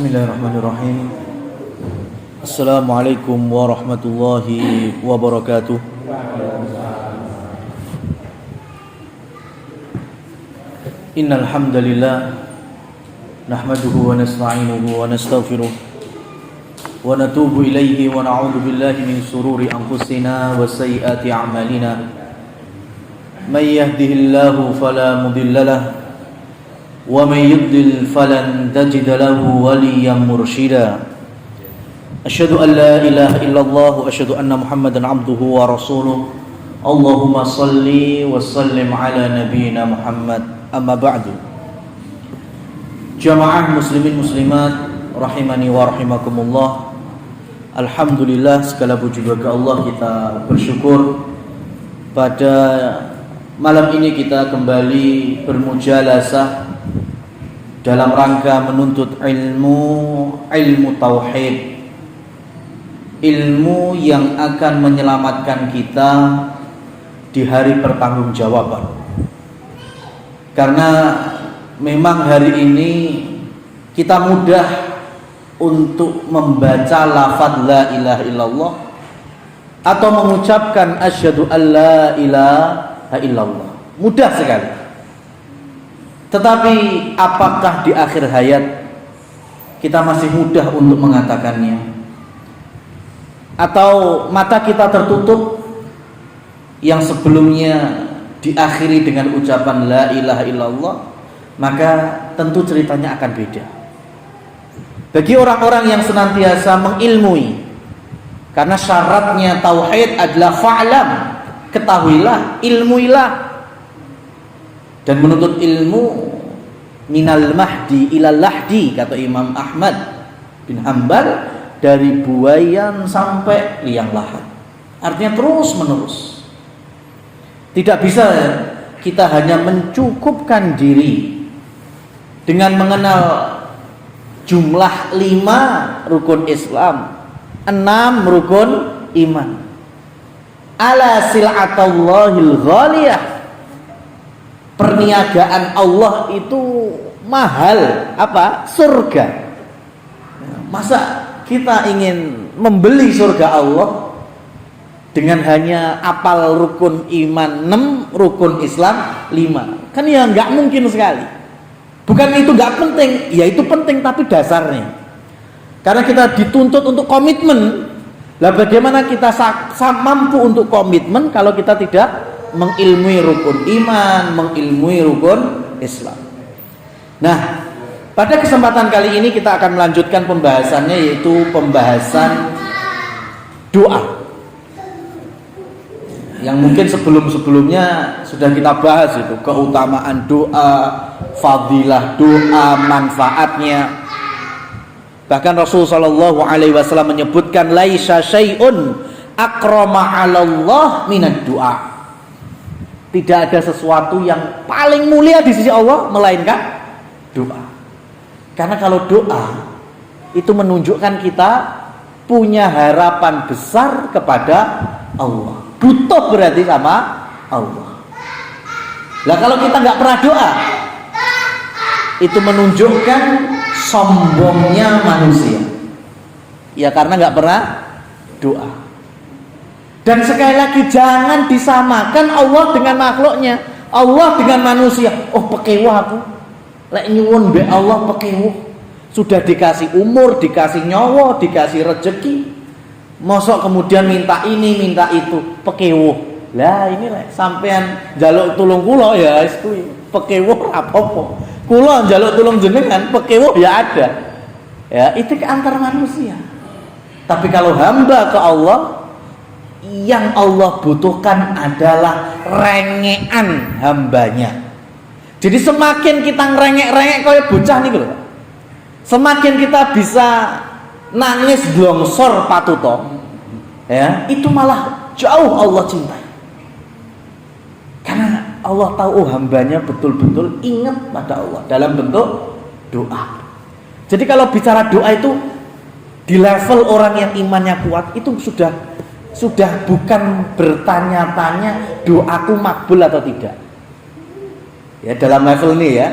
Bismillahirrahmanirrahim. Assalamualaikum warahmatullahi wabarakatuh. Innal hamdalillah nahmaduhu wa nasta'inuhu wa nastaghfiruh wa natubu ilayhi wa na'udzu billahi min shururi anfusina wa sayyiati a'malina. May yahdihillahu fala mudilla lahu wa may yudlil falan tajid lahu waliyyan mursyida. Asyhadu an la ilaha illallah wa asyhadu anna Muhammadan abduhu wa rasuluh. Allahumma shalli wa sallim ala nabiyyina Muhammad. Amma ba'du. Jamaah muslimin muslimat rahimani wa rahimakumullah. Alhamdulillah, segala puji bagi Allah, kita bersyukur pada malam ini kita kembali bermujalasah dalam rangka menuntut ilmu tauhid, ilmu yang akan menyelamatkan kita di hari pertanggungjawaban. Karena memang hari ini kita mudah untuk membaca lafaz la ilaha illallah atau mengucapkan asyhadu an la ilaha illallah, mudah sekali. Tetapi apakah di akhir hayat kita masih mudah untuk mengatakannya? Atau mata kita tertutup yang sebelumnya diakhiri dengan ucapan la ilaha illallah, maka tentu ceritanya akan beda. Bagi orang-orang yang senantiasa mengilmui, karena syaratnya tauhid adalah fa'lam, ketahuilah, ilmuilah. Dan menuntut ilmu minal mahdi ilal lahdi, kata Imam Ahmad bin Hanbal, dari buayan sampai liang lahat. Artinya terus menerus. Tidak bisa kita hanya mencukupkan diri dengan mengenal jumlah 5 rukun Islam, 6 rukun iman. Ala sil'atallahil ghaliyah, perniagaan Allah itu mahal, apa? Surga. Masa kita ingin membeli surga Allah dengan hanya apal rukun iman 6, rukun Islam 5? Kan ya nggak mungkin sekali. Bukan itu nggak penting, ya itu penting tapi dasarnya. Karena kita dituntut untuk komitmen. Lah bagaimana kita mampu untuk komitmen kalau kita tidak mengilmui rukun iman, mengilmui rukun Islam? Nah, pada kesempatan kali ini kita akan melanjutkan pembahasannya, yaitu pembahasan doa. Yang mungkin sebelum-sebelumnya sudah kita bahas, itu keutamaan doa, fadilah doa, manfaatnya. Bahkan Rasulullah SAW menyebutkan laisa syai'un akrama 'alallah minad doa. Tidak ada sesuatu yang paling mulia di sisi Allah melainkan doa. Karena kalau doa itu menunjukkan kita punya harapan besar kepada Allah, butuh berarti sama Allah. Lah kalau kita nggak pernah doa, itu menunjukkan sombongnya manusia. Ya karena nggak pernah doa. Dan sekali lagi jangan disamakan Allah dengan makhluknya, Allah dengan manusia. Oh pekewah aku, lek nyuwun be Allah pekewuh. Sudah dikasih umur, dikasih nyawa, dikasih rezeki, mosok kemudian minta ini, minta itu, pekewuh. Lah ini lek sampean njaluk tulung kula ya wis kuwi, pekewuh apa-apa. Kula njaluk tulung jenengan, pekewuh ya ada. Ya, itu ke antar manusia. Tapi kalau hamba ke Allah, yang Allah butuhkan adalah rengekan hambanya. Jadi semakin kita ngerengek-rengek kayak bocah nih lho, semakin kita bisa nangis blongsor patuto, ya itu malah jauh Allah cintai. Karena Allah tahu hambanya betul-betul ingat pada Allah dalam bentuk doa. Jadi kalau bicara doa itu di level orang yang imannya kuat, itu sudah bukan bertanya-tanya doaku makbul atau tidak. Ya dalam level ini ya,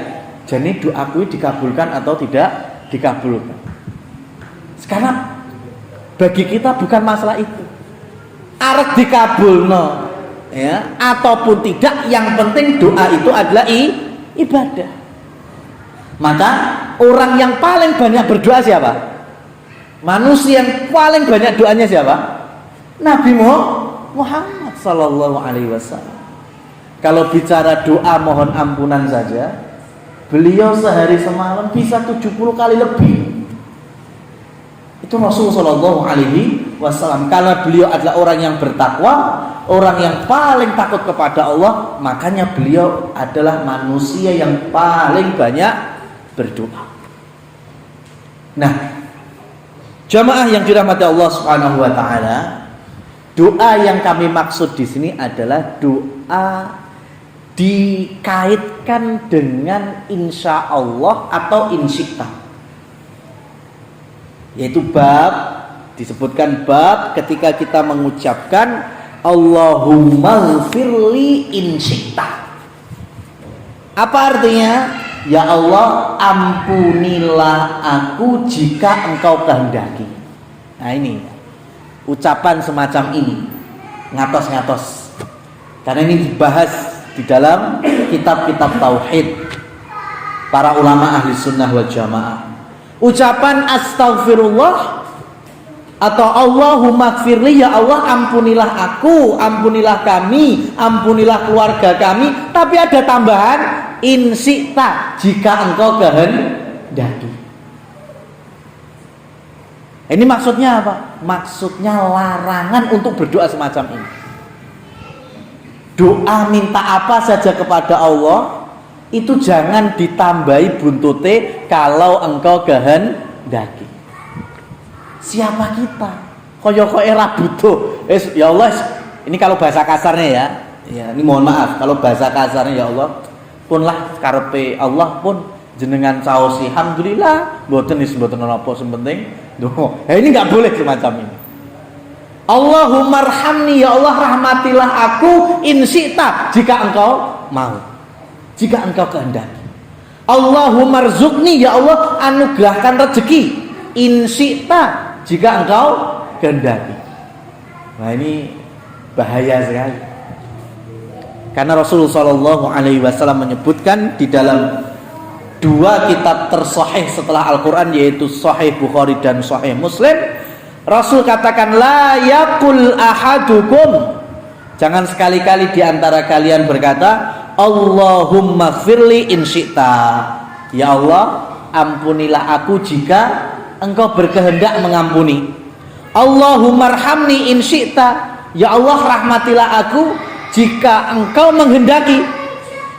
jadi doaku dikabulkan atau tidak dikabulkan. Karena bagi kita bukan masalah itu. Arep dikabulno ya ataupun tidak, yang penting doa itu adalah ibadah. Maka orang yang paling banyak berdoa siapa? Manusia yang paling banyak doanya siapa? Nabi Muhammad sallallahu alaihi wasallam. Kalau bicara doa mohon ampunan saja, beliau sehari semalam bisa 70 kali lebih. Itu Rasulullah sallallahu alaihi wasallam. Karena beliau adalah orang yang bertakwa, orang yang paling takut kepada Allah, makanya beliau adalah manusia yang paling banyak berdoa. Nah, jamaah yang dirahmati Allah Subhanahu wa taala, doa yang kami maksud di sini adalah doa dikaitkan dengan insya Allah atau insyikta. Yaitu bab, disebutkan bab ketika kita mengucapkan Allahumma ghfirli insyikta. Apa artinya? Ya Allah, ampunilah aku jika engkau kehendaki. Nah ini ucapan semacam ini ngatos-ngatos, karena ini dibahas di dalam kitab-kitab tauhid para ulama ahli sunnah wal jamaah. Ucapan astaghfirullah atau Allahumma gfirli, ya Allah ampunilah aku, ampunilah kami, ampunilah keluarga kami, tapi ada tambahan insyikta, jika engkau kehendaki. Ini maksudnya apa? Maksudnya larangan untuk berdoa semacam ini. Doa minta apa saja kepada Allah itu jangan ditambahi buntute kalau engkau kehendaki. Siapa kita? Koyo era butuh. Ya Allah, ini kalau bahasa kasarnya ya. Ya, ini mohon maaf kalau bahasa kasarnya, ya Allah, punlah karepe Allah pun jenengan caosi. Alhamdulillah, mboten napa sing penting. Ini enggak boleh semacam ini. Allahumma arhamni, ya Allah rahmatilah aku in syi'ta, jika engkau mau, jika engkau kehendaki. Allahumma rzuqni, ya Allah anugerahkan rezeki in syi'ta, jika engkau kehendaki. Nah ini bahaya sekali. Karena Rasulullah Shallallahu Alaihi Wasallam menyebutkan di dalam dua kitab tersahih setelah Al-Quran, yaitu Sahih Bukhari dan Sahih Muslim, Rasul katakan, la yakul ahadukum, jangan sekali-kali di antara kalian berkata Allahumma firli in syi'ta, ya Allah ampunilah aku jika engkau berkehendak mengampuni. Allahumma arhamni in syi'ta, ya Allah rahmatilah aku jika engkau menghendaki.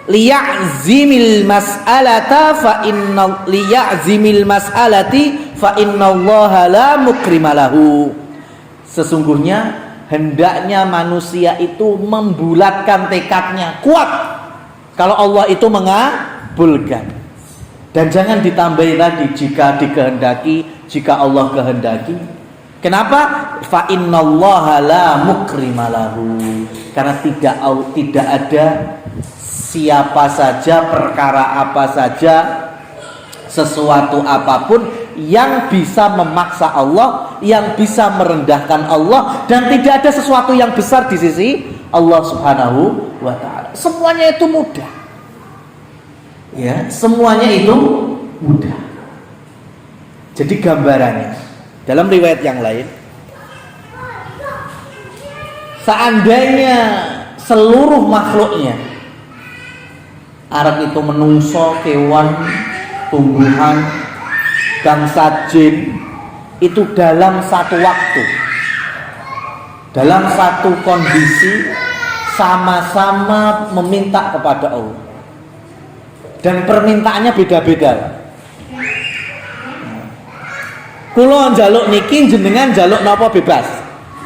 Liya'zimil mas'alata fa inna liya'zimil mas'alati fa innallaha la mukrimalahu. Sesungguhnya hendaknya manusia itu membulatkan tekadnya kuat kalau Allah itu mengabulkan. Dan jangan ditambahi lagi jika dikehendaki, jika Allah kehendaki. Kenapa? Fa innallaha la mukrimalahu. Karena tidak ada siapa saja, perkara apa saja, sesuatu apapun yang bisa memaksa Allah, yang bisa merendahkan Allah, dan tidak ada sesuatu yang besar di sisi Allah Subhanahu wa ta'ala. Semuanya itu mudah. Ya, semuanya itu mudah. Jadi gambarannya dalam riwayat yang lain, seandainya seluruh makhluknya, Arab itu menungso, kewan, tumbuhan, bangsa jin, itu dalam satu waktu, dalam satu kondisi sama-sama meminta kepada Allah, dan permintaannya beda-beda. Kula njaluk niki, jenengan njaluk napa bebas.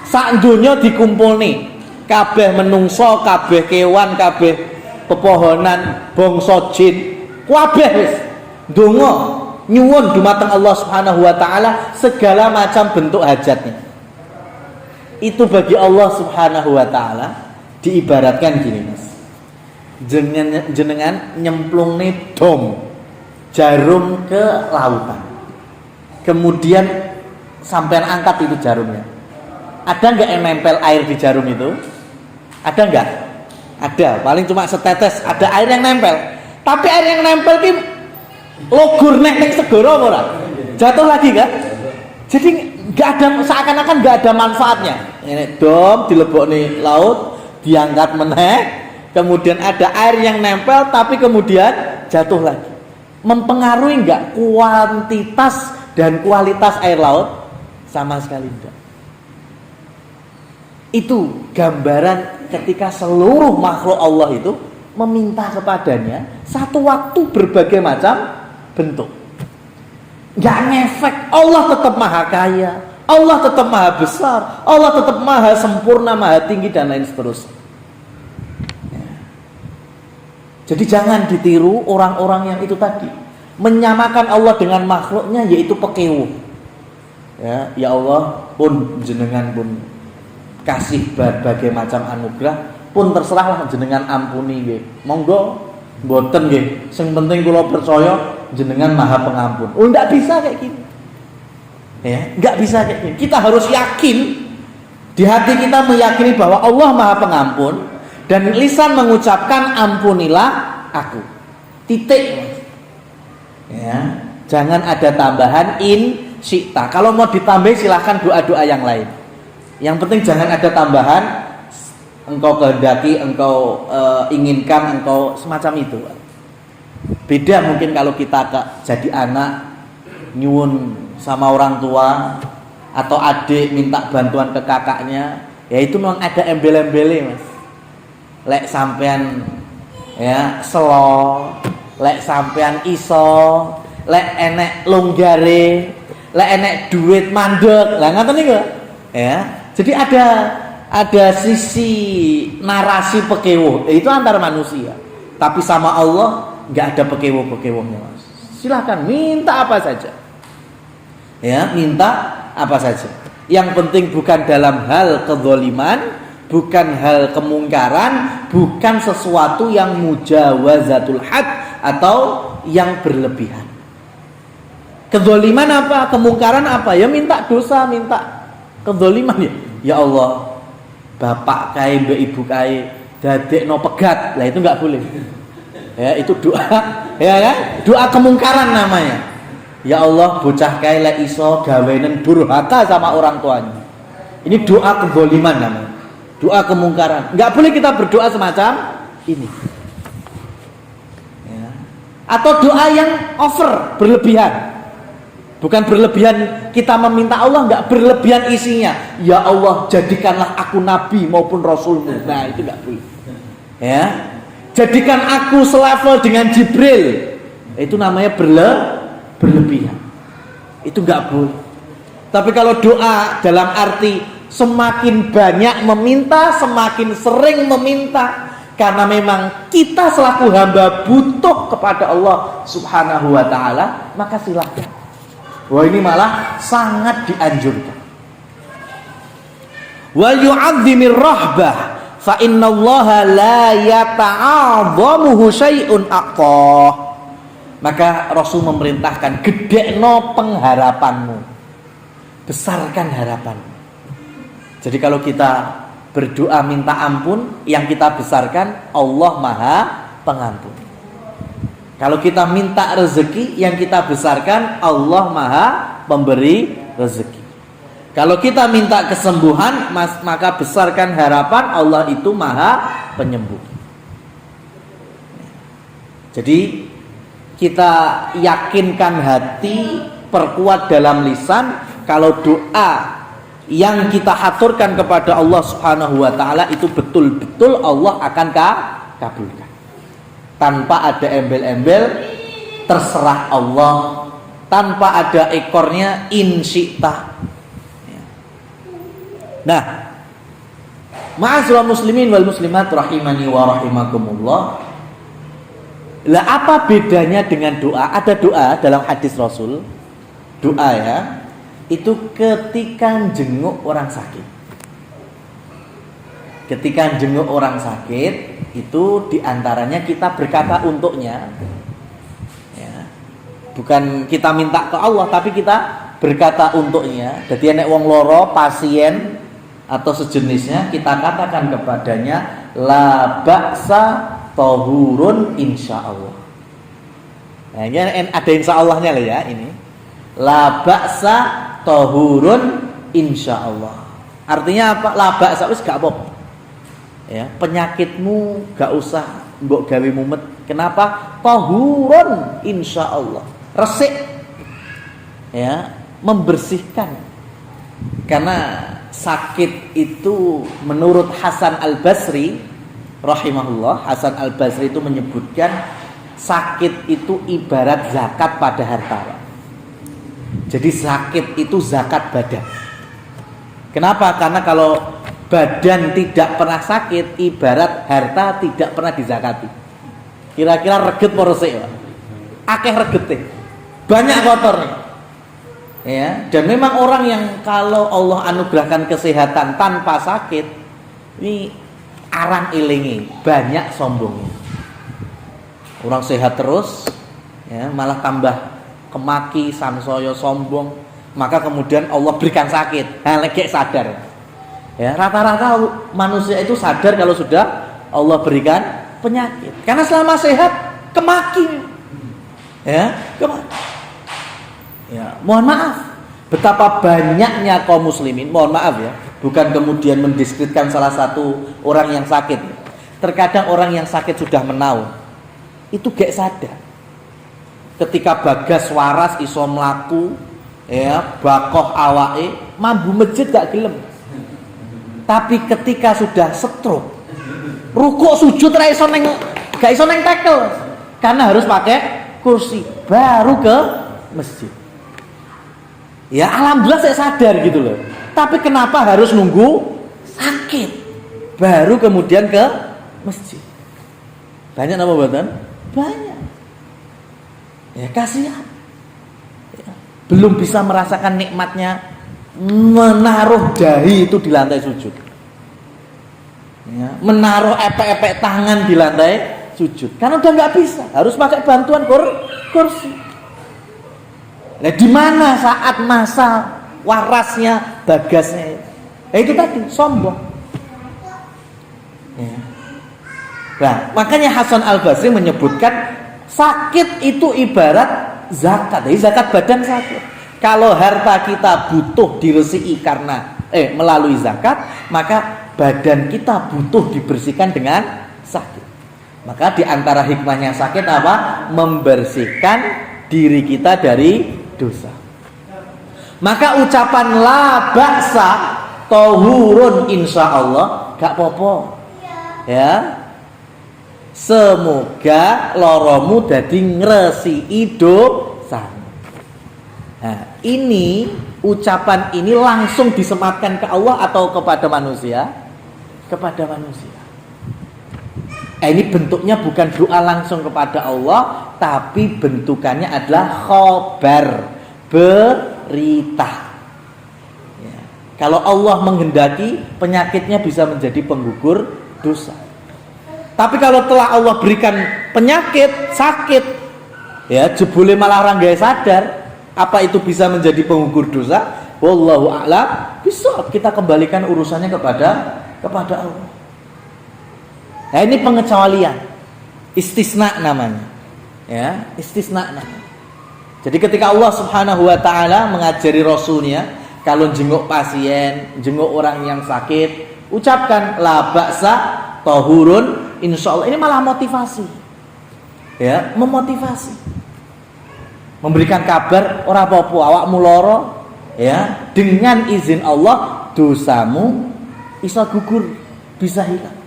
Sak donya dikumpulne, kabeh menungso, kabeh kewan, kabeh pepohonan, bangsa jin, kabeh wis ndonga nyuwun dumateng Allah Subhanahu wa taala segala macam bentuk hajatnya. Itu bagi Allah Subhanahu wa taala diibaratkan gini, Mas. Jenengan nyemplungne dom jarum ke lautan. Kemudian sampean angkat itu jarumnya. Ada nggak yang nempel air di jarum itu? Ada nggak? Ada, paling cuma setetes. Ada air yang nempel. Tapi air yang nempel itu logur nek segoro ora? Jatuh lagi kan? Jadi nggak ada, seakan-akan nggak ada manfaatnya. Ini dom dilebok nih laut, diangkat meneh, kemudian ada air yang nempel, tapi kemudian jatuh lagi. Mempengaruhi nggak kuantitas dan kualitas air laut? Sama sekali tidak. Itu gambaran ketika seluruh makhluk Allah itu meminta kepadanya satu waktu berbagai macam bentuk. Nggak ngefek. Allah tetap maha kaya, Allah tetap maha besar, Allah tetap maha sempurna, maha tinggi, dan lain seterusnya. Jadi jangan ditiru orang-orang yang itu tadi, menyamakan Allah dengan makhluknya, yaitu pekewo. Ya Allah pun jenengan pun kasih berbagai macam anugerah, pun terserahlah jenengan ampuni nggih. Monggo mboten nggih. Sing penting kula percaya jenengan maha pengampun. Oh, enggak bisa kayak gini. Ya, enggak bisa kayak gini. Kita harus yakin, di hati kita meyakini bahwa Allah maha pengampun, dan lisan mengucapkan ampunilah aku. Titik. Ya, jangan ada tambahan in syi'ta. Kalau mau ditambah silahkan doa-doa yang lain. Yang penting jangan ada tambahan engkau kehendaki, engkau inginkan, engkau semacam itu. Beda mungkin kalau kita jadi anak nyuwun sama orang tua, atau adik minta bantuan ke kakaknya, ya itu memang ada embel-embelnya, Mas. Lek sampean ya selo, lek sampean iso, lek enek longgare, lek enek duit mandek. Lah ngoten niku. Ya. Jadi ada sisi narasi pekewo, itu antar manusia. Tapi sama Allah nggak ada pekewo-pekewonya, Mas. Silahkan minta apa saja. Ya, minta apa saja. Yang penting bukan dalam hal kezaliman, bukan hal kemungkaran, bukan sesuatu yang mujawazatul had atau yang berlebihan. Kezaliman apa? Kemungkaran apa? Ya minta dosa, minta kezaliman ya. Ya Allah, bapak kai, mbak ibu kai, dadekno pegat. Lah itu enggak boleh. Ya, itu doa, ya kan? Doa kemungkaran namanya. Ya Allah, bocah kai lek iso gawenen durhaka sama orang tuanya. Ini doa kezaliman namanya. Doa kemungkaran. Enggak boleh kita berdoa semacam ini. Ya. Atau doa yang over, berlebihan. Bukan berlebihan kita meminta Allah, enggak berlebihan isinya. Ya Allah, jadikanlah aku nabi maupun rasulmu. Nah, itu enggak boleh. Ya. Jadikan aku selevel dengan Jibril. Itu namanya berlebihan. Itu enggak boleh. Tapi kalau doa dalam arti semakin banyak meminta, semakin sering meminta, karena memang kita selaku hamba butuh kepada Allah Subhanahu wa ta'ala, maka silahkan. Wah, ini malah sangat dianjurkan. Wa yu'azzimir rahbah fa innallaha la yata'adhamuhu syai'un aqah. Maka Rasul memerintahkan, gedekno pengharapanmu, besarkan harapanmu. Jadi kalau kita berdoa minta ampun, yang kita besarkan Allah maha pengampun. Kalau kita minta rezeki, yang kita besarkan Allah maha pemberi rezeki. Kalau kita minta kesembuhan, maka besarkan harapan Allah itu maha penyembuh. Jadi kita yakinkan hati, perkuat dalam lisan. Kalau doa yang kita haturkan kepada Allah Subhanahu wa ta'ala itu betul-betul Allah akan kabulkan. Tanpa ada embel-embel, terserah Allah. Tanpa ada ekornya, insyita. Nah, ma'asyiral muslimin wal muslimat rahimani wa rahimakumullah. Lah apa bedanya dengan doa? Ada doa dalam hadis Rasul. Doa ya, itu ketika jenguk orang sakit. Ketika jenguk orang sakit, itu diantaranya kita berkata untuknya, ya, bukan kita minta ke Allah, tapi kita berkata untuknya, jadi nek wong loro, pasien atau sejenisnya, kita katakan kepadanya la ba'sa tahurun insyaallah. Nah, ini ada insyaallah-nya lah ya ini. La ba'sa tahurun insyaallah. Artinya apa? La ba'sa wis gak apa-apa. Ya, penyakitmu gak usah mbok gawe mumet. Kenapa? Tahurun insyaallah. Resik. Ya, membersihkan. Karena sakit itu menurut Hasan Al-Basri rahimahullah, Hasan Al-Basri itu menyebutkan sakit itu ibarat zakat pada harta. Jadi sakit itu zakat badan. Kenapa? Karena kalau badan tidak pernah sakit, ibarat harta tidak pernah dizakati. Kira-kira reget apa resik, Pak? Akeh regete. Banyak kotornya. Ya, dan memang orang yang kalau Allah anugerahkan kesehatan tanpa sakit, ini arang ilingi, banyak sombongnya. Orang sehat terus, ya, malah tambah kemaki, samsoyo, sombong. Maka kemudian Allah berikan sakit, lagi sadar. Ya, rata-rata manusia itu sadar kalau sudah Allah berikan penyakit. Karena selama sehat kemaki, ya, kemaki. Ya, mohon maaf, betapa banyaknya kaum muslimin, mohon maaf ya, bukan kemudian mendiskreditkan salah satu orang yang sakit. Terkadang orang yang sakit sudah menaun, itu gak sadar. Ketika bagas waras iso mlaku, ya, bakoh awake, mambu masjid gak gelem. Tapi ketika sudah stroke, rukuk sujud gak iso neng tackle, karena harus pakai kursi, baru ke masjid. Ya alhamdulillah saya sadar gitu loh. Tapi kenapa harus nunggu sakit baru kemudian ke masjid? Banyak apa buatan? Banyak. Ya kasihan. Ya, belum bisa merasakan nikmatnya menaruh dahi itu di lantai sujud. Ya, menaruh epek-epek tangan di lantai sujud. Karena udah nggak bisa, harus pakai bantuan kursi. Nah, di mana saat masa warasnya, bagasnya? Itu tadi sombong. Ya. Nah, makanya Hasan Al-Basri menyebutkan sakit itu ibarat zakat. Jadi zakat badan sakit. Kalau harta kita butuh diresiki karena melalui zakat, maka badan kita butuh dibersihkan dengan sakit. Maka di antara hikmahnya sakit apa? Membersihkan diri kita dari dosa. Maka ucapan la ba'sa tahurun insyaallah gak popo. Ya. Semoga loromu dadi ngresiki dosa. Nah, ini ucapan ini langsung disematkan ke Allah atau kepada manusia? Kepada manusia. Ini bentuknya bukan doa langsung kepada Allah, tapi bentukannya adalah khobar, berita. Ya. Kalau Allah menghendaki, penyakitnya bisa menjadi penggugur dosa. Tapi kalau telah Allah berikan penyakit, sakit, ya jebule malah orang gak sadar, apa itu bisa menjadi penggugur dosa? Wallahu a'lam. Bisa kita kembalikan urusannya kepada Allah. Nah, ini pengecualian, istisna namanya, ya, istisna namanya. Jadi ketika Allah Subhanahu Wa Taala mengajari Rasulnya, kalau jenguk pasien, jenguk orang yang sakit, ucapkan la ba'sa tahurun insyaallah. Ini malah motivasi, ya, memotivasi, memberikan kabar ora apa-apa awakmu lara, ya, dengan izin Allah dosamu bisa gugur, bisa hilang.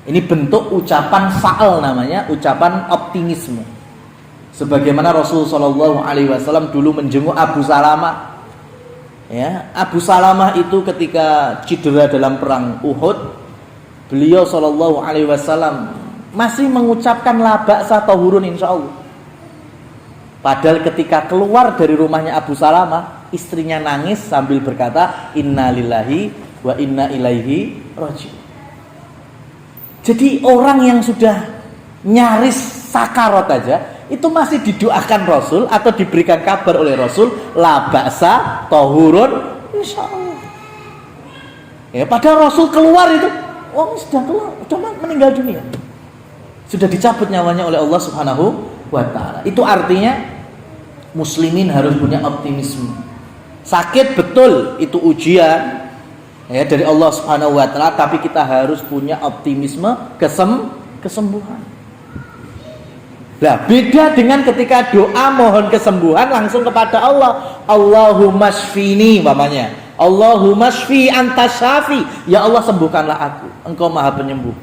Ini bentuk ucapan fa'al namanya, ucapan optimisme. Sebagaimana Rasulullah SAW dulu menjenguk Abu Salamah. Ya, Abu Salamah itu ketika cedera dalam perang Uhud, beliau SAW masih mengucapkan la ba'sa tahurun insyaallah. Padahal ketika keluar dari rumahnya Abu Salamah, istrinya nangis sambil berkata inna lillahi wa inna ilaihi raji'un. Jadi orang yang sudah nyaris sakarat aja, itu masih didoakan Rasul atau diberikan kabar oleh Rasul, la ba'sa tahurun insyaallah. Ya, padahal Rasul keluar itu, sudah keluar, sudah meninggal dunia. Sudah dicabut nyawanya oleh Allah Subhanahu wa taala. Itu artinya muslimin harus punya optimisme. Sakit betul itu ujian ya dari Allah Subhanahu wa taala, tapi kita harus punya optimisme kesembuhan. Nah, beda dengan ketika doa mohon kesembuhan langsung kepada Allah. Allahumma shfini mamanya. Allahumma shfi anta syafi. Ya Allah sembuhkanlah aku. Engkau Maha Penyembuh.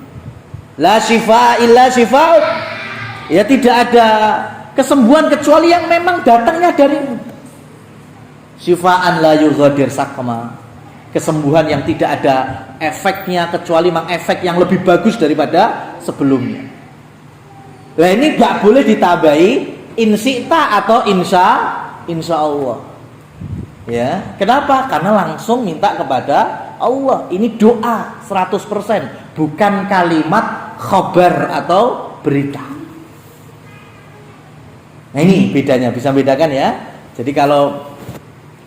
La syifa illa syifa'uk. Ya tidak ada kesembuhan kecuali yang memang datangnya darimu. Syifaan la yughadiru saqama. Kesembuhan yang tidak ada efeknya kecuali memang efek yang lebih bagus daripada sebelumnya. Nah ini gak boleh ditambahi insita atau insya Allah. Ya, kenapa? Karena langsung minta kepada Allah. Ini doa 100%, bukan kalimat khabar atau berita. Nah ini bedanya, bisa bedakan ya. Jadi kalau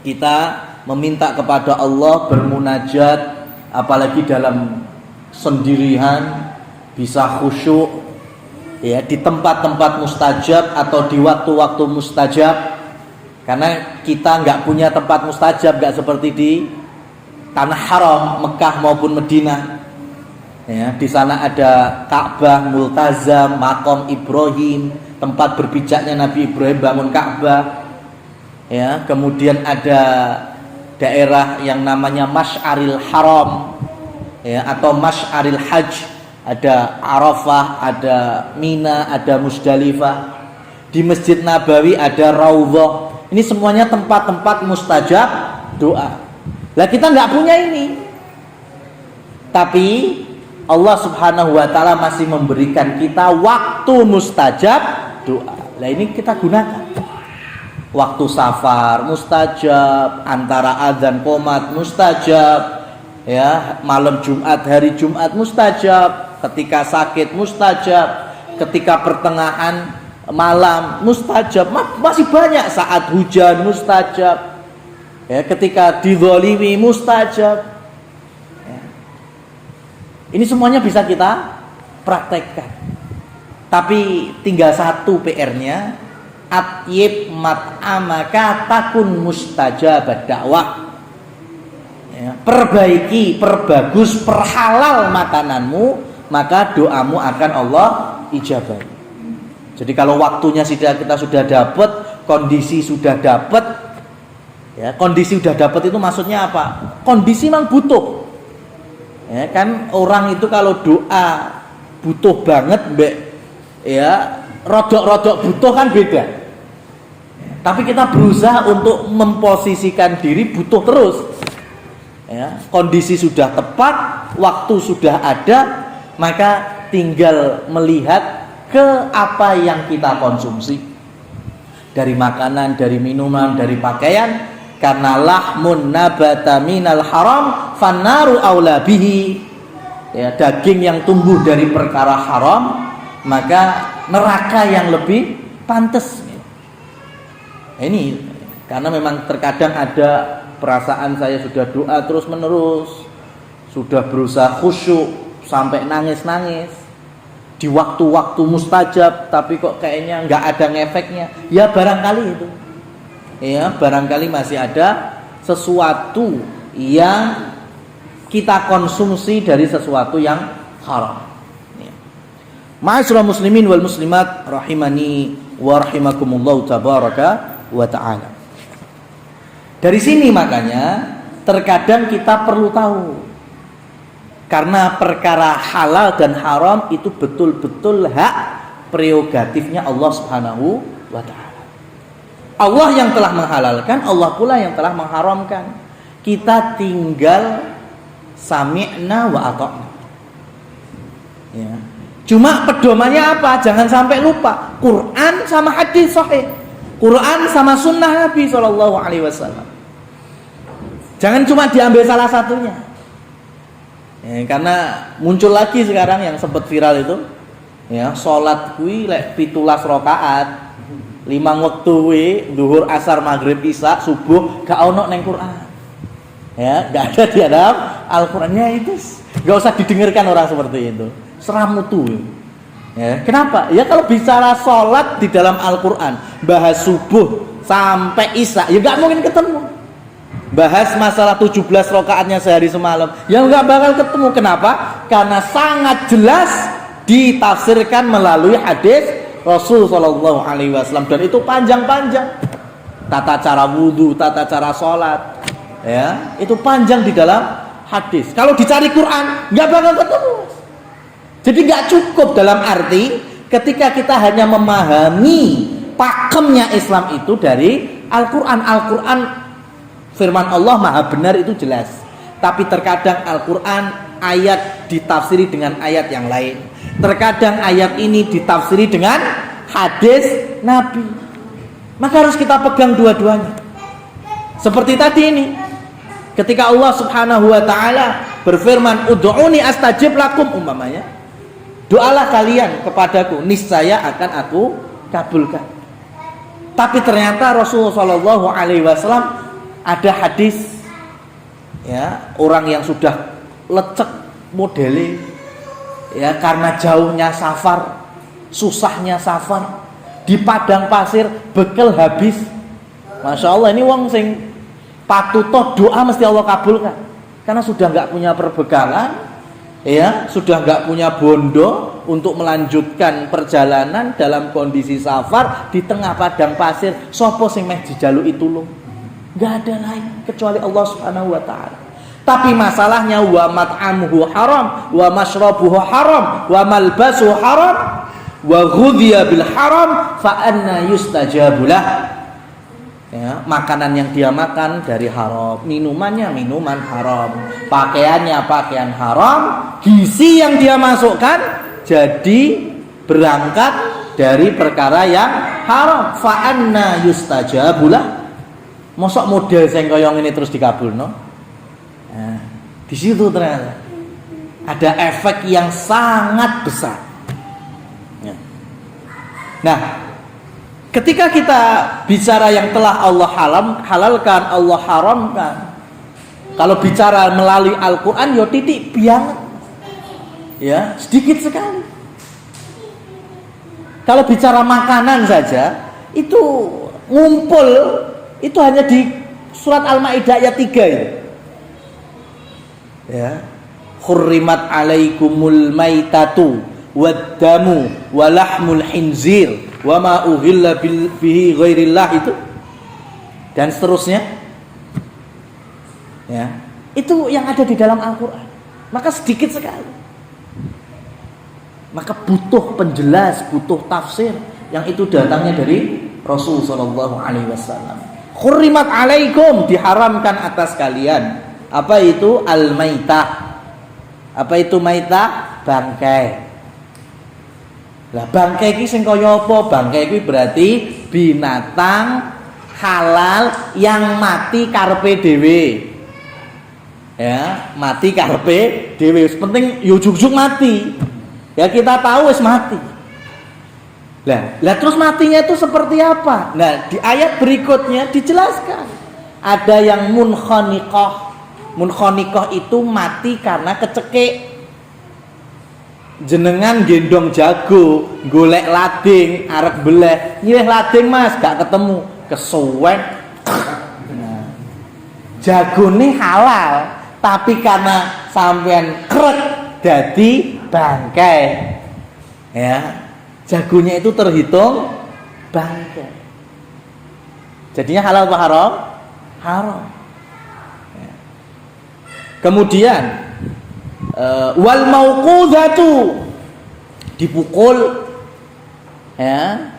kita meminta kepada Allah bermunajat, apalagi dalam sendirian, bisa khusyuk ya di tempat-tempat mustajab atau di waktu-waktu mustajab. Karena kita nggak punya tempat mustajab, nggak seperti di tanah haram Mekah maupun Madinah. Ya, di sana ada Ka'bah, Multazam, Makom Ibrahim, tempat berpijaknya Nabi Ibrahim bangun Ka'bah. Ya, kemudian ada daerah yang namanya Masy'aril Haram ya, atau Masy'aril Hajj. Ada Arafah, ada Mina, ada Musdalifah. Di Masjid Nabawi ada Raudhah. Ini semuanya tempat-tempat mustajab doa. Lah kita nggak punya ini. Tapi Allah Subhanahu wa taala masih memberikan kita waktu mustajab doa. Lah ini kita gunakan. Waktu safar mustajab, antara adzan qomat mustajab, ya, malam Jumat, hari Jumat mustajab, ketika sakit mustajab, ketika pertengahan malam mustajab, masih banyak, saat hujan mustajab, ya, ketika dizalimi mustajab, ya. Ini semuanya bisa kita praktekkan. Tapi tinggal satu PR-nya, atyib mat'amaka takun mustajabad dakwah. Ya, perbaiki, perbagus, perhalal makananmu, maka doamu akan Allah ijabahi. Jadi kalau waktunya kita sudah dapat, kondisi sudah dapat, ya, kondisi sudah dapat itu maksudnya apa? Kondisi memang butuh. Ya kan, orang itu kalau doa butuh banget, ya, rodok-rodok butuh kan beda. Ya, tapi kita berusaha untuk memposisikan diri butuh terus. Ya, kondisi sudah tepat, waktu sudah ada, maka tinggal melihat ke apa yang kita konsumsi, dari makanan, dari minuman, dari pakaian. Karena lahmun nabata minal haram fannaru aula bihi, ya, daging yang tumbuh dari perkara haram, maka neraka yang lebih pantas. Ini karena memang terkadang ada perasaan saya sudah doa terus menerus, sudah berusaha khusyuk sampai nangis-nangis di waktu-waktu mustajab, tapi kok kayaknya nggak ada ngefeknya. Ya barangkali itu, ya barangkali masih ada sesuatu yang kita konsumsi dari sesuatu yang haram. Ma'asyiral muslimin wal muslimat rahimani wa rahimakumullah tabaraka wa ta'ala. Dari sini makanya terkadang kita perlu tahu, karena perkara halal dan haram itu betul-betul hak prerogatifnya Allah Subhanahu wa ta'ala. Allah yang telah menghalalkan, Allah pula yang telah mengharamkan. Kita tinggal sami'na wa ata'na. Ya. Cuma pedomannya apa? Jangan sampai lupa Quran sama hadis sahih, Quran sama sunnah Nabi SAW. Jangan cuma diambil salah satunya. Ya, karena muncul lagi sekarang yang sempat viral itu, ya, sholat kui lek 17 rakaat, 5 waktu zuhur, asar, maghrib, isya, subuh gak ono neng Quran. Ya, gak ada di dalam Al-Qur'annya itu. Gak usah didengarkan orang seperti itu. Seramutu. Ya, kenapa? Ya kalau bicara sholat di dalam Al-Qur'an, bahas subuh sampai isya, ya gak mungkin ketemu. Bahas masalah 17 rakaatnya sehari semalam, ya gak bakal ketemu. Kenapa? Karena sangat jelas ditafsirkan melalui hadis Rasul Shallallahu Alaihi Wasallam, dan itu panjang-panjang. Tata cara wudhu, tata cara sholat, ya itu panjang di dalam hadis. Kalau dicari Quran nggak bakal ketemu. Jadi nggak cukup dalam arti ketika kita hanya memahami pakemnya Islam itu dari Al-Quran. Al-Quran firman Allah maha benar itu jelas. Tapi terkadang Al-Quran ayat ditafsiri dengan ayat yang lain. Terkadang ayat ini ditafsiri dengan hadis Nabi. Maka harus kita pegang dua-duanya. Seperti tadi ini, ketika Allah Subhanahu wa taala berfirman, "Ud'uni astajib lakum," umpamanya, doalah kalian kepadaku, niscaya akan aku kabulkan. Tapi ternyata Rasulullah Shallallahu Alaihi Wasallam ada hadis, ya, orang yang sudah lecek modele, ya, karena jauhnya safar, susahnya safar, di padang pasir, bekal habis. Masya Allah, ini wong sing patutoh doa mesti Allah kabulkan, karena sudah nggak punya perbekalan, ya, sudah nggak punya bondo untuk melanjutkan perjalanan dalam kondisi safar di tengah padang pasir. Sopo sing meh dijaluki tulung? Nggak ada lain kecuali Allah Subhanahu wa taala. Tapi masalahnya wa mat'amuhu haram, wa mashrabuhu haram, wa malbasuhu haram, wa ghudhiya bil haram, fa anna yustajabulah. Ya, makanan yang dia makan dari haram, minumannya minuman haram, pakaiannya pakaian haram, gizi yang dia masukkan jadi berangkat dari perkara yang haram, fa anna yustajabulah. Mosok model sing kaya ngene terus dikabulno? Nah, di situ ternyata ada efek yang sangat besar. Ya. Nah, ketika kita bicara yang telah Allah halalkan, Allah haramkan, kalau bicara melalui Al-Quran, ya titik biang, ya sedikit sekali. Kalau bicara makanan saja, itu ngumpul, itu hanya di surat Al-Maidah ayat 3 itu. Ya, hurrimat alaikumul maitatu waddamu walahmul khinzir wa ma ughilla bihi ghairillah, itu dan seterusnya. Ya, itu yang ada di dalam Al-Qur'an. Maka sedikit sekali. Maka butuh penjelas, butuh tafsir yang itu datangnya dari Rasul sallallahu alaihi wasallam. Hurrimat alaikum, diharamkan atas kalian. Apa itu al-maitah? Apa itu maitah? Bangkai. Lah bangkai iki sing kaya apa? Bangkai iki berarti binatang halal yang mati karepe dhewe. Ya, mati karepe dhewe. Penting yo juk-juk mati. Ya kita tahu wis mati. Lah terus matinya itu seperti apa? Nah, di ayat berikutnya dijelaskan. Ada yang munkhaniqah. Munkhaniqah itu mati karena kecekik. Jenengan gendong jago, golek lading, arek beleh, nyilih lading Mas, gak ketemu, kesuwen. Nah, jagone halal, tapi karena sampean krek dadi bangkai. Ya, jagonya itu terhitung bangkai. Jadinya halal apa haram? Haram. Ya. Kemudian wal mauqudatu, dipukul, ya.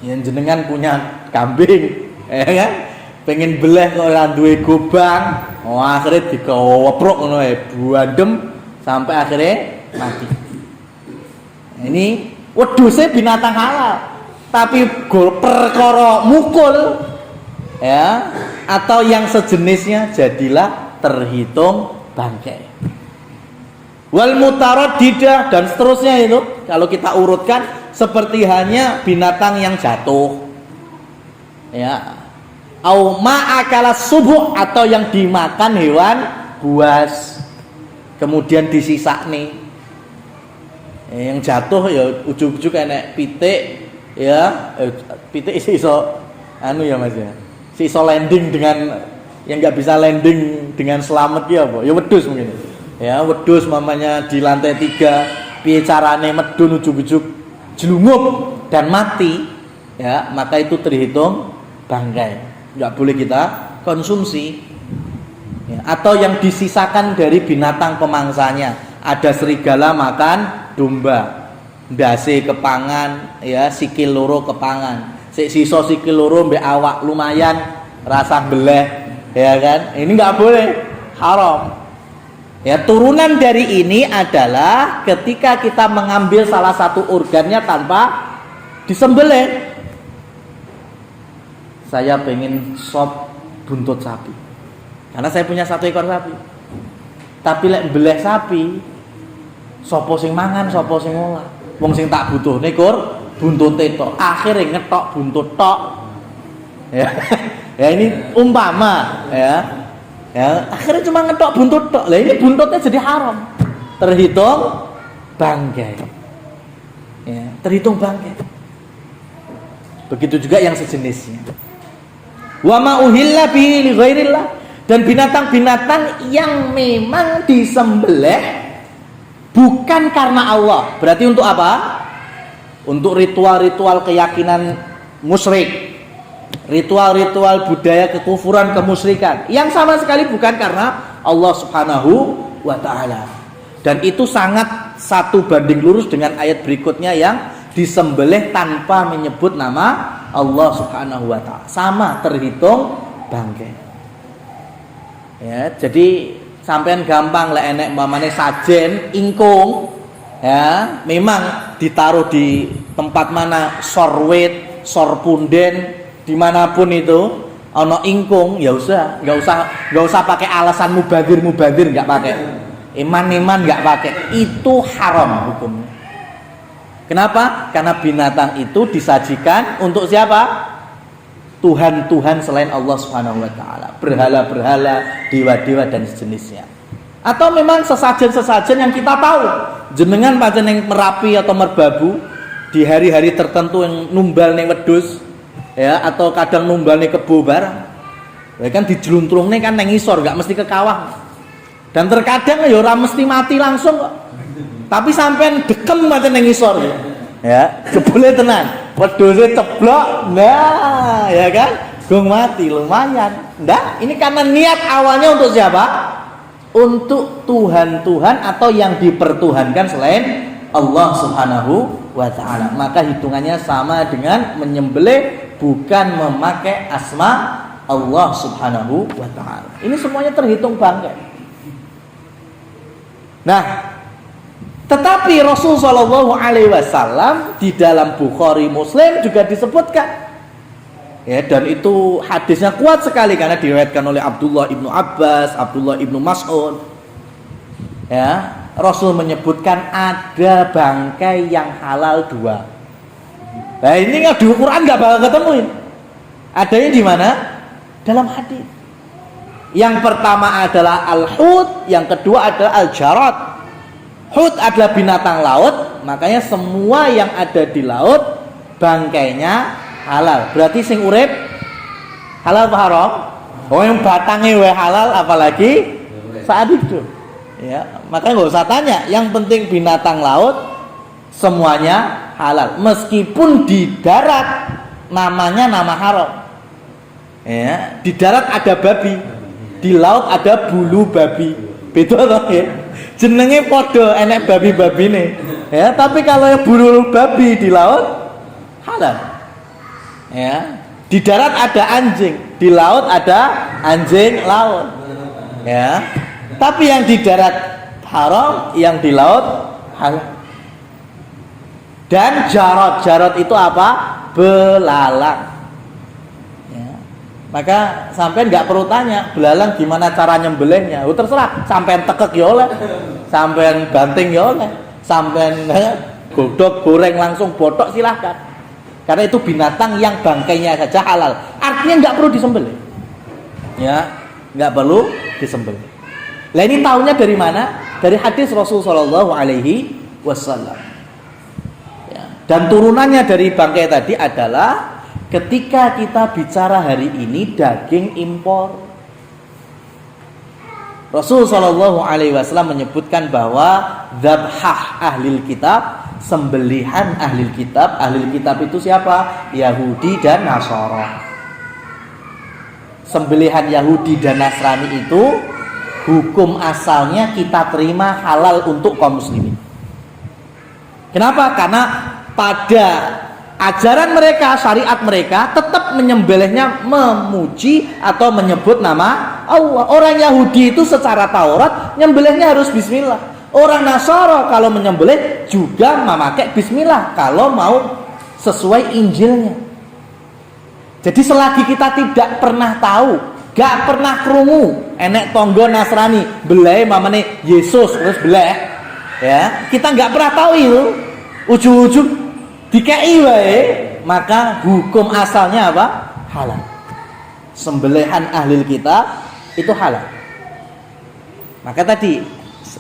Yang jenengan punya kambing, ya kan? Pengen beleh kok ora duwe gobang, akhirnya dikewoprok ngono ae, buandem sampai akhirnya mati. Ini wedhuse binatang halal, tapi perkara mukul, ya, atau yang sejenisnya jadilah terhitung bangkai. Wal mutaraddidah dan seterusnya itu kalau kita urutkan seperti hanya binatang yang jatuh, ya, au ma'akala subuh, atau yang dimakan hewan buas kemudian disisa nih, yang jatuh ya ujug-ujug enek pitik, ya pitik iso anu ya Mas ya, iso landing dengan yang nggak bisa landing dengan selamat ya apa? Ya wedhus mungkin. Ya wedhus mamanya di lantai 3, piye carane medun ujug-ujug jelungup dan mati, ya maka itu terhitung bangkai, nggak boleh kita konsumsi. Ya, atau yang disisakan dari binatang pemangsanya, ada serigala makan domba, ndase kepangan, ya sikil loro kepangan, sisa sikil loro mbek awak lumayan rasa beleh, ya kan, ini nggak boleh, haram. Ya, turunan dari ini adalah ketika kita mengambil salah satu organnya tanpa disembelih. Saya pengen sop buntut sapi karena saya punya 1 ekor sapi, tapi lek beleh sapi sopo sing mangan, sopo sing ngolah, wong sing tak butuh nekur buntute tok, akhirnya ngetok buntut tok, ya. Ya ini umpama, ya, akhirnya cuma ngetok buntut tok. Lah ini buntutnya jadi haram, terhitung bangkai, ya, terhitung bangkai. Begitu juga yang sejenisnya. Wa ma uhilla bihi li ghairillah, dan binatang-binatang yang memang disembelih bukan karena Allah. Berarti untuk apa? Untuk ritual-ritual keyakinan musyrik, ritual-ritual budaya kekufuran, kemusyrikan, yang sama sekali bukan karena Allah Subhanahu wa ta'ala. Dan itu sangat satu banding lurus dengan ayat berikutnya yang disembelih tanpa menyebut nama Allah Subhanahu wa ta'ala, sama terhitung bangkai. Ya, jadi sampean gampang lah, enek mamane sajen ingkung, ya memang ditaruh di tempat mana, sorwet, sorpunden, dimanapun itu ono ingkung, ya usah, nggak usah pakai alasan mubadir, nggak pakai, iman nggak pakai, itu haram hukumnya. Kenapa? Karena binatang itu disajikan untuk siapa? Tuhan-Tuhan selain Allah Subhanahu wa ta'ala, berhala-berhala, dewa-dewa dan sejenisnya. Atau memang sesajen-sesajen yang kita tahu, jenengan pancen yang Merapi atau Merbabu di hari-hari tertentu yang numbal ning wedhus, ya, atau kadang numbal ning kebo barang, ya kan dijeluntrungne kan nang isor, gak mesti ke kawah. Dan terkadang ya ora mesti mati langsung kok. Tapi sampean dekem macam nang isor, ya, jebule tenan. Wedhuse ceblok, nah, ya kan, gong mati lumayan. Ndak, ini karena niat awalnya untuk siapa? Untuk Tuhan-Tuhan atau yang dipertuhankan selain Allah Subhanahu wa ta'ala. Maka hitungannya sama dengan menyembelih, bukan memakai asma Allah Subhanahu wa ta'ala. Ini semuanya terhitung bangkai. Nah, tetapi Rasul Shallallahu Alaihi Wasallam di dalam Bukhari Muslim juga disebutkan, ya, dan itu hadisnya kuat sekali karena diriwayatkan oleh Abdullah ibnu Abbas, Abdullah ibnu Mas'ud. Ya, Rasul menyebutkan ada bangkai yang halal 2. Nah ini nggak di Quran nggak bakal ketemuin. Adanya di mana? Dalam hadis. Yang pertama adalah al-hut, yang kedua adalah al-jarad. Hut adalah binatang laut, makanya semua yang ada di laut bangkainya halal. Berarti sing urip halal apa haram? Oh, yang batangnya wae halal, apalagi saat itu. Ya, makanya nggak usah tanya. Yang penting binatang laut semuanya halal, meskipun di darat namanya nama haram. Ya, di darat ada babi, di laut ada bulu babi. Beda toh ya. Jenenge podo enek babi-babine, ya, tapi kalau yang bulu babi di laut halal, ya. Di darat ada anjing, di laut ada anjing laut, ya. Tapi yang di darat haram, yang di laut halal. Dan jarot itu apa? Belalang. Maka sampai nggak perlu tanya belalang gimana cara nyembelihnya, terserah, sampai tekek ya oleh, sampai banting ya oleh, sampai digodok, goreng langsung, botok silahkan. Karena itu binatang yang bangkainya saja halal. Artinya nggak perlu disembelih. Ya, nggak perlu disembelih. Lah ini tahunya dari mana? Dari hadis Rasul Shallallahu Alaihi Wasallam. Ya. Dan turunannya dari bangkai tadi adalah ketika kita bicara hari ini daging impor. Rasul Shallallahu Alaihi Wasallam menyebutkan bahwa dzabhah ahlil kitab, sembelihan ahlil kitab itu siapa? Yahudi dan Nasara. Sembelihan Yahudi dan Nasrani itu hukum asalnya kita terima halal untuk kaum muslimin. Kenapa? Karena pada ajaran mereka, syariat mereka tetap menyembelihnya memuji atau menyebut nama Allah. Orang Yahudi itu secara Taurat nyembelihnya harus bismillah. Orang Nasara kalau menyembelih juga memakai bismillah kalau mau sesuai Injilnya. Jadi selagi kita tidak pernah tahu, gak pernah krungu enek tonggo Nasrani belai mamane Yesus terus belai, ya kita nggak pernah tahu itu, ujung-ujung dikei wae, maka hukum asalnya apa? Halal. Sembelihan ahlil kitab itu halal. Maka tadi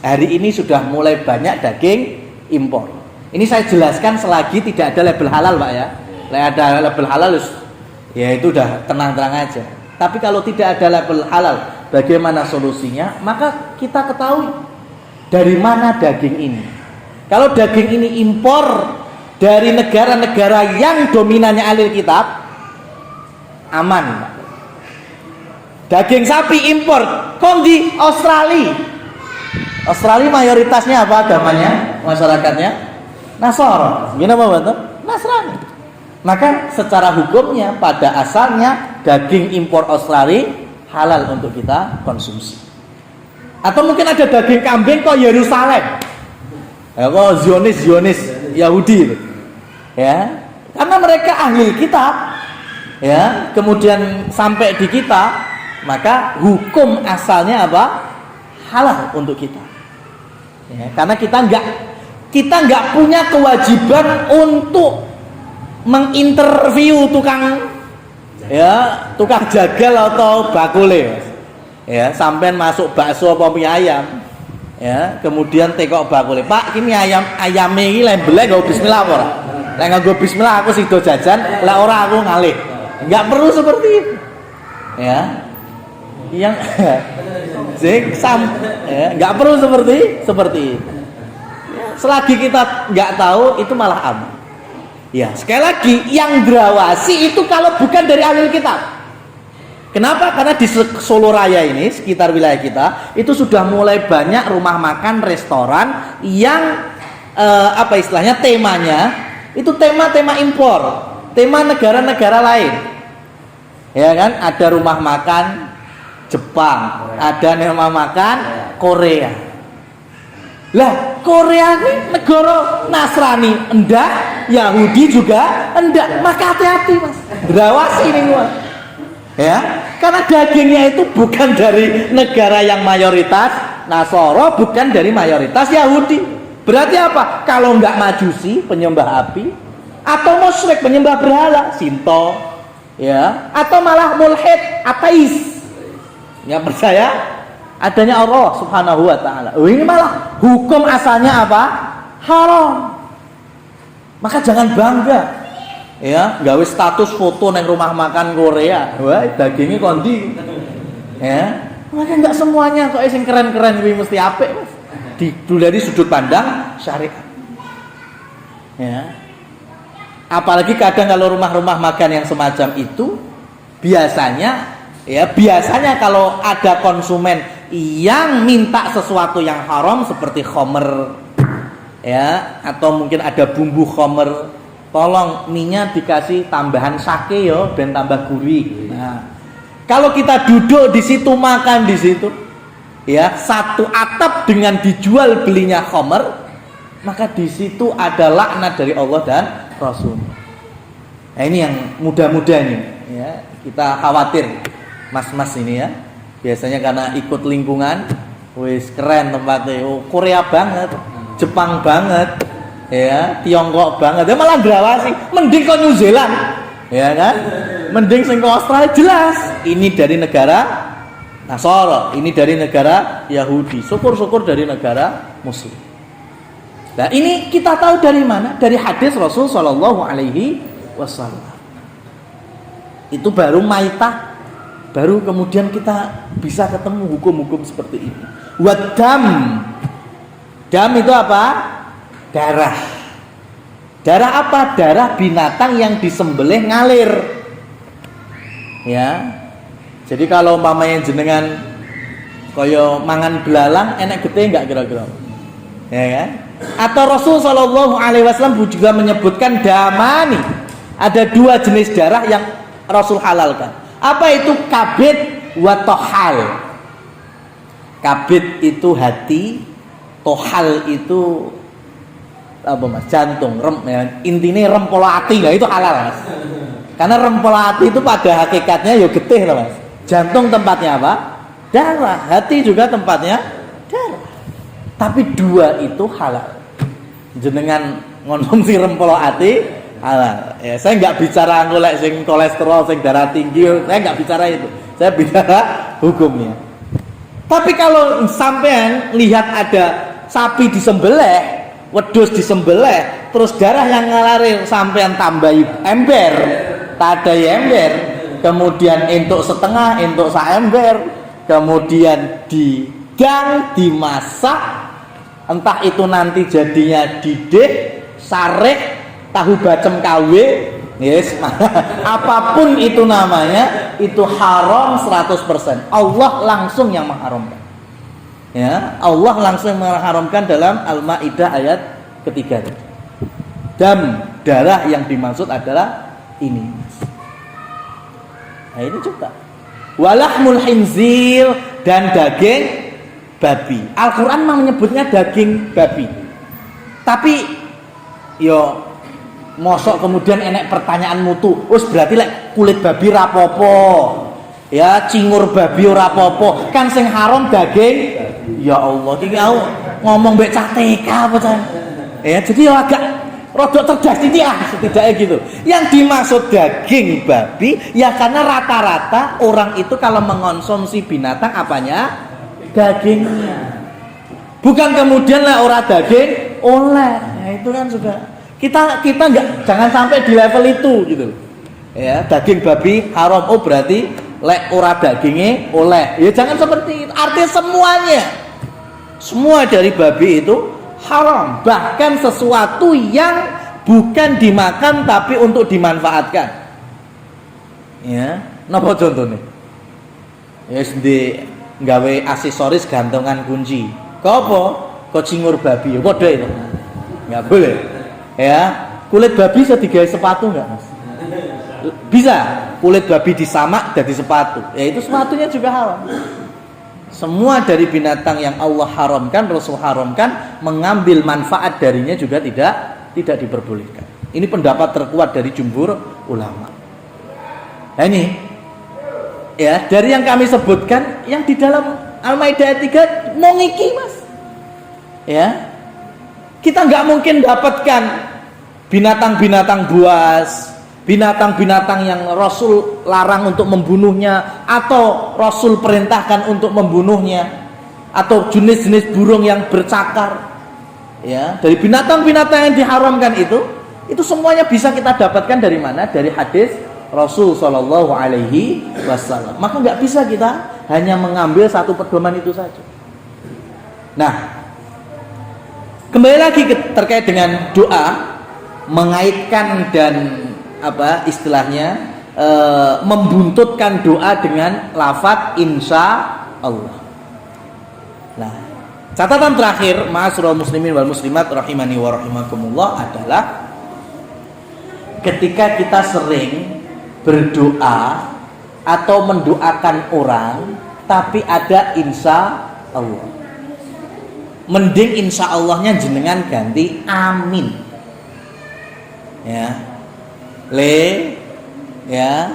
hari ini sudah mulai banyak daging impor. Ini saya jelaskan selagi tidak ada label halal, Pak ya. Kalau ada label halal ya itu udah tenang-tenang aja. Tapi kalau tidak ada label halal, bagaimana solusinya? Maka kita ketahui dari mana daging ini. Kalau daging ini impor dari negara-negara yang dominannya ahlul kitab, aman. Daging sapi impor, kondi Australia. Australia mayoritasnya apa agamanya? Masyarakatnya Nasara. Gimana Pak? Nasrani. Maka secara hukumnya pada asalnya daging impor Australia halal untuk kita konsumsi. Atau mungkin ada daging kambing kok Yerusalem, kok Zionis Yahudi, ya, karena mereka ahli kitab, ya, kemudian sampai di kita, maka hukum asalnya apa? Halal untuk kita, ya, karena kita nggak punya kewajiban untuk menginterview tukang jagal atau bakule, ya, sampean masuk bakso apa mie ayam, ya, kemudian tekok bakule, Pak ini ayame iki lembele nggo bismillah apa ora? Lek nggo bismillah aku sido jajan, lek ora aku ngalih. Enggak perlu seperti itu, ya, yang enggak perlu seperti itu. Selagi kita nggak tahu itu malah aman. Ya, sekali lagi yang berawasi itu kalau bukan dari ahlul kitab. Kenapa? Karena di Solo Raya ini, sekitar wilayah kita, itu sudah mulai banyak rumah makan, restoran yang apa istilahnya temanya itu tema impor, tema negara-negara lain. Ya kan? Ada rumah makan Jepang, ada rumah makan Korea. Lah, Korea ini negara Nasrani, enggak, Yahudi juga enggak, maka hati-hati Mas, berawasi ini semua, ya, karena dagingnya itu bukan dari negara yang mayoritas Nasara, bukan dari mayoritas Yahudi. Berarti apa? Kalau enggak Majusi, penyembah api, atau musyrik, penyembah berhala, Sinto, ya, atau malah mulhid, ateis, nggak percaya adanya Allah Subhanahu wa taala. Ini malah hukum asalnya apa? Haram. Maka jangan bangga, ya, gawe status foto neng rumah makan Korea. Wah, dagingnya kondi. Ya. Maka enggak semuanya kok sing keren-keren kuwi mesti apik, Mas. Dari sudut pandang syariat. Ya. Apalagi kadang kalau rumah-rumah makan yang semacam itu biasanya kalau ada konsumen yang minta sesuatu yang haram seperti khamr, ya, atau mungkin ada bumbu khamr, tolong minyak dikasih tambahan sake yo ben tambah gurih. Nah, kalau kita duduk di situ makan di situ, ya, satu atap dengan dijual belinya khamr, maka di situ ada laknat dari Allah dan Rasul. Nah, ini yang muda-muda nih, ya, kita khawatir mas-mas ini, ya, biasanya karena ikut lingkungan, wis keren tempatnya, oh, Korea banget, Jepang banget, Ya, Tiongkok banget. Ya malah grawasi, mending kok New Zealand. Ya kan? Mending sing ke Australia jelas ini dari negara Nasara, ini dari negara Yahudi. Syukur-syukur dari negara Muslim. Nah, ini kita tahu dari mana? Dari hadis Rasul sallallahu alaihi wasallam. Itu baru maitah, baru kemudian kita bisa ketemu hukum-hukum seperti ini. Wadam, dam itu apa? Darah. Darah apa? Darah binatang yang disembelih ngalir. Ya. Jadi kalau mamanya jenengan koyo mangan belalang, enak gede enggak kira-kira? Ya kan? Atau Rasul sallallahu alaihi wasallam juga menyebutkan damani. Ada 2 jenis darah yang Rasul halalkan. Apa itu? Kabid wa tohal. Kabid itu hati, tohal itu apa Mas? Jantung, ya. Intinya rempolo ati, nah itu halal Mas. Karena rempolo ati itu pada hakikatnya ya getih loh Mas. Jantung tempatnya apa? Darah. Hati juga tempatnya darah. Tapi 2 itu halal. Jenengan ngonsumsi rempolo ati halal. Ya, saya nggak bicara ngolek sing kolesterol, sing darah tinggi, saya nggak bicara itu. Saya bicara hukumnya. Tapi kalau sampean lihat ada sapi disembelih, wedhus disembelih, terus darah yang ngalir sampean tambahi ember, tadai ember, kemudian entuk setengah, entuk sak ember, kemudian didang, dimasak, entah itu nanti jadinya didih, sarek, tahu bacem KW, yes, apapun itu namanya, itu haram 100%. Allah langsung yang mengharamkan. Ya, Allah langsung mengharamkan dalam Al-Maidah ayat ketiga. Dam, darah yang dimaksud adalah ini. Nah, ini juga. Walahmul khinzir, dan daging babi. Al-Quran menyebutnya daging babi. Tapi yo mosok kemudian enek pertanyaan mutu, wis berarti lek kulit babi rapopo, ya cingur babi ora apa-apa, kan sing haram daging. Ya Allah, iki aku ngomong mbek cah TK apa cah. Ya jadi ya agak rodok cerdas iki setidaknya gitu. Yang dimaksud daging babi ya karena rata-rata orang itu kalau mengonsumsi binatang apanya? Dagingnya. Bukan kemudian lah orang daging oleh. Ya itu kan sudah kita nggak, jangan sampai di level itu gitu. Ya, daging babi haram, oh berarti lek ora dagingnya oleh. Ya jangan seperti itu. Artinya semuanya, semua dari babi itu haram. Bahkan sesuatu yang bukan dimakan tapi untuk dimanfaatkan. Ya, napa contohnya? Ya di nggawe aksesoris gantungan kunci. Kok apa? Kok cingur babi. Ya padha itu. Enggak boleh. Ya, kulit babi bisa digawe sepatu enggak, Mas? Bisa. Kulit babi disamak jadi sepatu. Ya itu sepatunya juga haram. Semua dari binatang yang Allah haramkan, Rasul haramkan, mengambil manfaat darinya juga tidak diperbolehkan. Ini pendapat terkuat dari jumhur ulama. Nah ini ya, dari yang kami sebutkan yang di dalam Al-Maidah 3 mau ngiki, Mas. Ya. Kita nggak mungkin dapatkan binatang-binatang buas, binatang-binatang yang Rasul larang untuk membunuhnya atau Rasul perintahkan untuk membunuhnya, atau jenis-jenis burung yang bercakar. Ya, dari binatang-binatang yang diharamkan itu semuanya bisa kita dapatkan dari mana? Dari hadis Rasul Shallallahu Alaihi Wasallam. Maka nggak bisa kita hanya mengambil satu pedoman itu saja. Nah, kembali lagi terkait dengan doa, mengaitkan dan apa istilahnya membuntutkan doa dengan lafaz insya Allah. Nah, catatan terakhir, ma'asyiral muslimin wal muslimat rahimani wa rahimakumullah, adalah ketika kita sering berdoa atau mendoakan orang tapi ada insya Allah, mending insya Allahnya jenengan ganti amin. Ya, ya,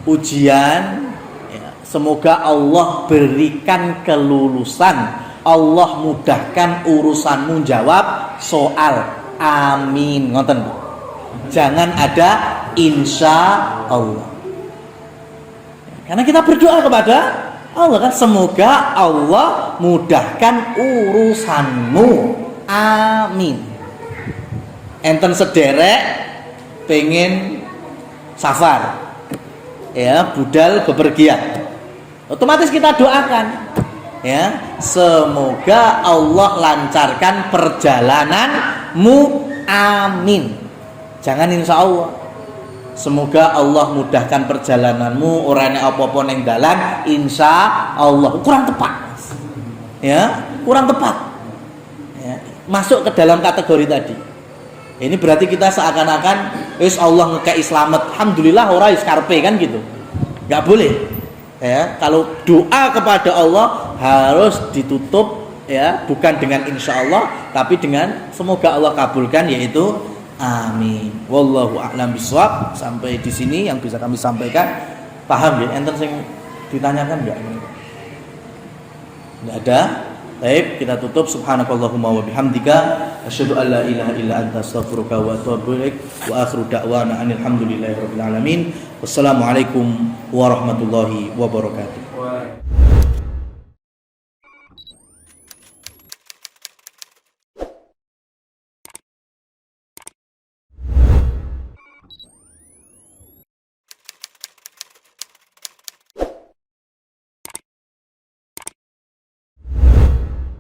ujian ya, semoga Allah berikan kelulusan Allah mudahkan urusanmu, jawab soal amin, ngoten. Jangan ada insya Allah. Karena kita berdoa kepada Allah kan, semoga Allah mudahkan urusanmu, amin. Enten sederek pengen safar, ya, budal bepergian, otomatis kita doakan, ya, semoga Allah lancarkan perjalananmu, amin. Jangan insya Allah. Semoga Allah mudahkan perjalananmu, orane apa-apa ning dalan, insya Allah. Kurang tepat, ya, kurang tepat, ya, masuk ke dalam kategori tadi. Ini berarti kita seakan-akan wis Allah ngekei slamet, alhamdulillah ora wis karepe kan gitu. Enggak boleh. Ya, kalau doa kepada Allah harus ditutup, ya, bukan dengan insya Allah, tapi dengan semoga Allah kabulkan, yaitu amin. Wallahu a'lam bishawab. Sampai di sini yang bisa kami sampaikan. Paham ya? Enten sing ditanyakan enggak? Enggak ada. Baik, kita tutup. Subhanakallahumma wa bihamdika asyhadu an la ilaha illa anta astaghfiruka wa atubu ilaik. Wa akhiru da'wana alhamdulillahi rabbil alamin. Wassalamualaikum warahmatullahi wabarakatuh.